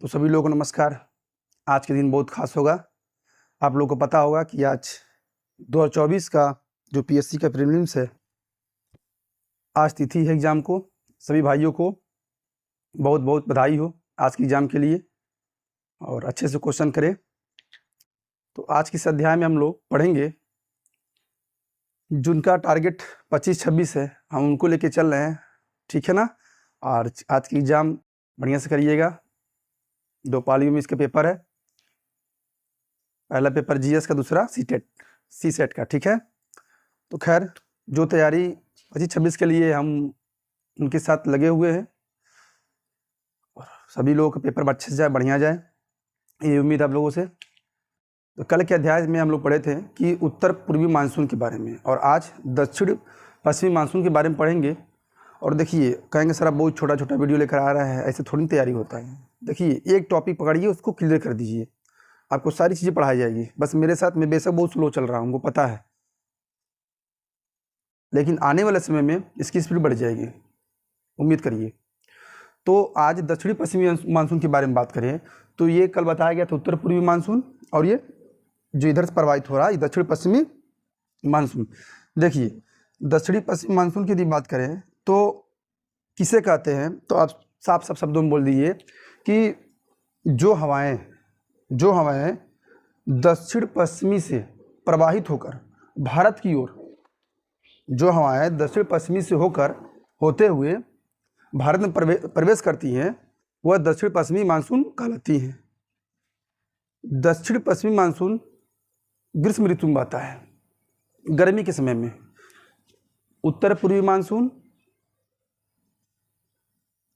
तो सभी लोगों को नमस्कार। आज के दिन बहुत खास होगा। आप लोगों को पता होगा कि आज 2024 का जो पीएससी का प्रीलिम्स है, आज तिथि है एग्ज़ाम को। सभी भाइयों को बहुत बहुत बधाई हो आज के एग्ज़ाम के लिए, और अच्छे से क्वेश्चन करें। तो आज की इस अध्याय में हम लोग पढ़ेंगे जिनका टारगेट 25-26 है, हम उनको लेके चल रहे हैं, ठीक है ना। और आज की एग्ज़ाम बढ़िया से करिएगा। 2 पालियों में इसका पेपर है। पहला पेपर जीएस का, दूसरा सी सेट का, ठीक है। तो खैर, जो तैयारी 25-26 के लिए हम उनके साथ लगे हुए हैं, और सभी लोगों का पेपर अच्छे से जाए, बढ़िया जाए, ये उम्मीद आप लोगों से। तो कल के अध्याय में हम लोग पढ़े थे कि उत्तर पूर्वी मानसून के बारे में, और आज दक्षिण पश्चिमी मानसून के बारे में पढ़ेंगे। और देखिए, कहेंगे सर आप बहुत छोटा छोटा वीडियो लेकर आ रहा है, ऐसे थोड़ी तैयारी होता है। देखिए, एक टॉपिक पकड़िए, उसको क्लियर कर दीजिए, आपको सारी चीज़ें पढ़ाई जाएगी। बस मेरे साथ मैं बेशक बहुत स्लो चल रहा हूँ, हमको पता है, लेकिन आने वाले समय में इसकी स्पीड बढ़ जाएगी, उम्मीद करिए। तो आज दक्षिणी पश्चिमी मानसून के बारे में बात करें तो ये कल बताया गया था उत्तर पूर्वी मानसून, और ये जो इधर से प्रभावित हो रहा है ये दक्षिण पश्चिमी मानसून। देखिए, दक्षिणी पश्चिमी मानसून की यदि बात करें तो किसे कहते हैं, तो आप साफ साफ शब्दों में बोल दीजिए कि जो हवाएं दक्षिण पश्चिमी से प्रवाहित होकर भारत की ओर, जो हवाएं दक्षिण पश्चिमी से होते हुए भारत में प्रवेश करती हैं, वह दक्षिण पश्चिमी मानसून कहलाती हैं। दक्षिण पश्चिमी मानसून ग्रीष्म ऋतु में आता है, गर्मी के समय में। उत्तर पूर्वी मानसून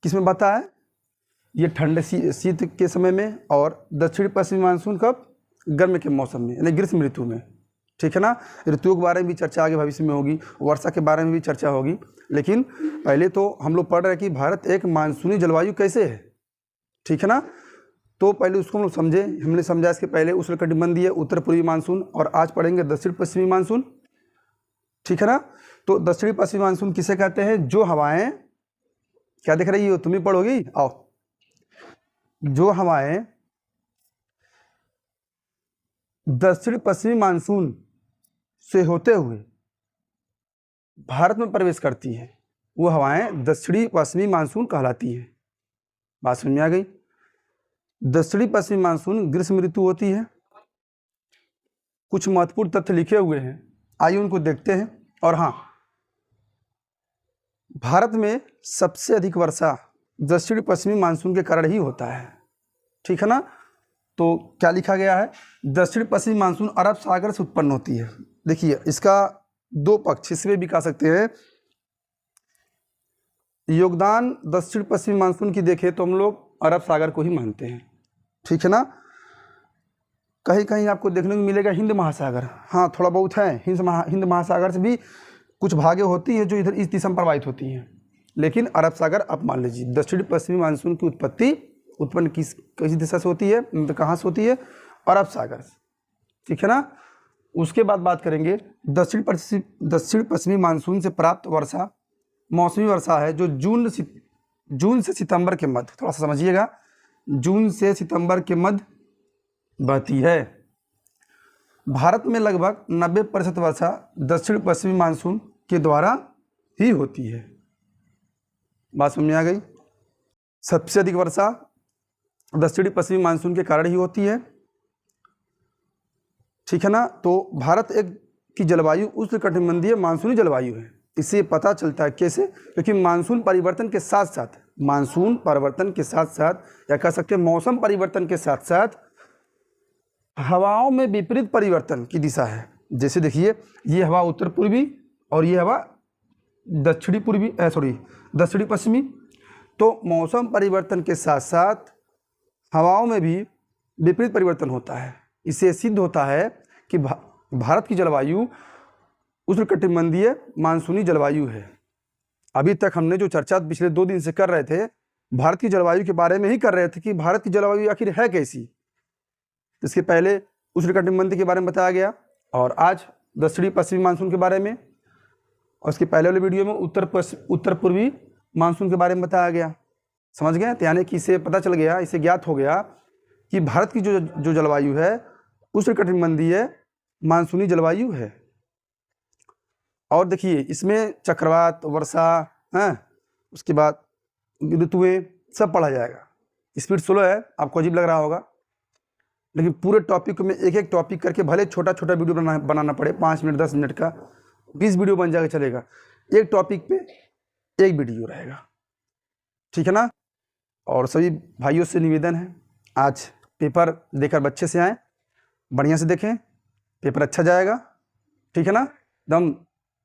किस में बता है, ये ठंड शीत के समय में, और दक्षिण पश्चिमी मानसून कब, गर्मी के मौसम में, यानी ग्रीष्म ऋतु में, ठीक है ना। ऋतुओं के बारे में भी चर्चा आगे भविष्य में होगी, वर्षा के बारे में भी चर्चा होगी। लेकिन पहले तो हम लोग पढ़ रहे हैं कि भारत एक मानसूनी जलवायु कैसे है, ठीक है ना। तो पहले उसको हम लोग समझे, हमने समझा इसके पहले उष्णकटिबंधीय उत्तर पूर्वी मानसून, और आज पढ़ेंगे दक्षिण पश्चिमी मानसून, ठीक है ना। तो दक्षिणी पश्चिमी मानसून किसे कहते हैं, जो हवाएं, क्या देख रही हो, तुम ही पढ़ोगी, आओ। जो हवाएं दक्षिण पश्चिमी मानसून से होते हुए भारत में प्रवेश करती है, वो हवाएं दक्षिणी पश्चिमी मानसून कहलाती है। बात समझ में आ गई। दक्षिणी पश्चिमी मानसून ग्रीष्म ऋतु होती है। कुछ महत्वपूर्ण तथ्य लिखे हुए हैं, आइए उनको देखते हैं। और हाँ, भारत में सबसे अधिक वर्षा दक्षिणी पश्चिमी मानसून के कारण ही होता है, ठीक है ना। तो क्या लिखा गया है, दक्षिण पश्चिमी मानसून अरब सागर से उत्पन्न होती है। देखिए, इसका दो पक्ष इसमें भी कह सकते हैं। योगदान दक्षिण पश्चिमी मानसून की देखें तो हम लोग अरब सागर को ही मानते हैं, ठीक है ना। कहीं कहीं आपको देखने को मिलेगा हिंद महासागर, हाँ थोड़ा बहुत है, हिंद महासागर से भी कुछ भागें होती हैं जो इधर इस दिशा में प्रवाहित होती हैं, लेकिन अरब सागर आप मान लीजिए। दक्षिण पश्चिमी मानसून की उत्पन्न किस दिशा से होती है, तो कहाँ से होती है, अरब सागर से, ठीक है ना। उसके बाद बात करेंगे दक्षिण पश्चिमी मानसून से प्राप्त वर्षा मौसमी वर्षा है, जो जून से सितंबर के मध्य, थोड़ा सा समझिएगा, जून से सितंबर के मध्य बहती है। भारत में लगभग 90% वर्षा दक्षिण पश्चिमी मानसून के द्वारा ही होती है। बात समझ में आ गई। सबसे अधिक वर्षा दक्षिणी पश्चिमी मानसून के कारण ही होती है, ठीक है ना। तो भारत की जलवायु उष्णकटिबंधीय मानसूनी जलवायु है। इससे पता चलता है कैसे, क्योंकि मानसून परिवर्तन के साथ साथ या कह सकते हैं मौसम परिवर्तन के साथ साथ हवाओं में विपरीत परिवर्तन की दिशा है। जैसे देखिए, ये हवा उत्तर पूर्वी और ये हवा दक्षिणी पश्चिमी। तो मौसम परिवर्तन के साथ साथ हवाओं में भी विपरीत परिवर्तन होता है। इससे सिद्ध होता है कि भारत की जलवायु उष्णकटिबंधीय मानसूनी जलवायु है। अभी तक हमने जो चर्चा पिछले 2 दिन से कर रहे थे, भारत की जलवायु के बारे में ही कर रहे थे कि भारत की जलवायु आखिर है कैसी। इसके पहले उष्णकटिबंधीय के बारे में बताया गया, और आज दक्षिणी पश्चिमी मानसून के बारे में, और उसके पहले वाले वीडियो में उत्तर पूर्वी मानसून के बारे में बताया गया। समझ गए? तो यानी कि इसे पता चल गया, इसे ज्ञात हो गया कि भारत की जो जलवायु है उष्णकटिबंधीय मानसूनी जलवायु है। और देखिए इसमें चक्रवात, वर्षा, हैं, उसके बाद ऋतुएं सब पढ़ा जाएगा। स्पीड स्लो है, आपको अजीब लग रहा होगा, लेकिन पूरे टॉपिक में एक एक टॉपिक करके भले छोटा छोटा वीडियो बनाना पड़े, 5 मिनट 10 मिनट का 20 वीडियो बन जाएगा, चलेगा। एक टॉपिक पे एक वीडियो रहेगा, ठीक है ना। और सभी भाइयों से निवेदन है, आज पेपर देकर बच्चे से आएँ, बढ़िया से देखें, पेपर अच्छा जाएगा, ठीक है ना। एकदम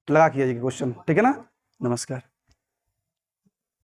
लगा के आइएगा क्वेश्चन, ठीक है ना। नमस्कार।